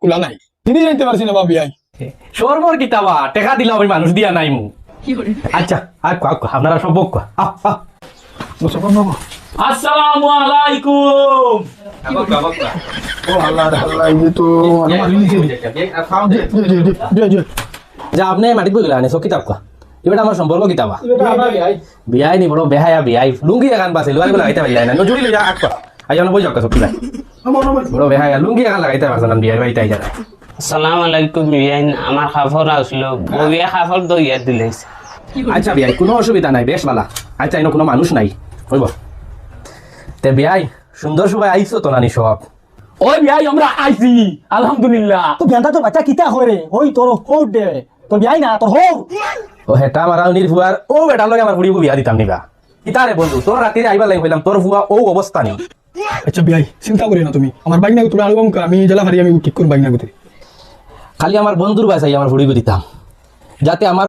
কুলা নাই তিনি জানতে পারছি না বা বিয়াই সর্বর কিতাবা টেকা দিলাম আমি মানুষ দিয়া নাই মু আচ্ছা আর আপনারা সব আসসালামু আলাইকুম ও আল্লাহ আল্লাহ এই তো আমার নিচে যা আপনি মাটিক বইলা আনে সব কিতাব এবার আমার সম্পর্ক কিতাবা বিয়াই নি বড় বেহায়া বিয়াই লুঙ্গি এখান বাসে লোয়াই বলে লাগাইতে পারলাই না নজুরি লইয়া আটকা আজ আমরা বই যাক সব কিলাই বড় বেহায়া লুঙ্গি এখান লাগাইতে পারছ না বিয়াই বাইতে আইজা আসসালামু আলাইকুম বিয়াইন আমার খাফর আসলো বউয়া খাফর দইয়া দিলাইছে আচ্ছা বিয়াই কোনো অসুবিধা নাই বেশ বালা আচ্ছা এনে কোনো মানুষ নাই হইব তে বিয়াই সুন্দর সবাই আইছো তো নানি সব ওই বিয়াই আমরা আইছি আলহামদুলিল্লাহ তো বেন্দা তো বাচ্চা কিতা করে ওই তোর হোট দে তোর বিয়াই না তোর হোক ও হেটা মারাও নির্ভুয়ার ও বেটার লগে আমার বুড়ি বিয়া দিতাম নিবা ইতারে বন্ধু তোর রাতে আইবার লাগি হইলাম তোর ভুয়া ও অবস্থা নেই আচ্ছা বিয়াই চিন্তা করি না তুমি আমার বাইক না তুমি আলবাম আমি জেলা হারি আমি ঠিক করব বাইক না খালি আমার বন্ধুর বাসাই আমার বুড়ি দিতাম যাতে আমার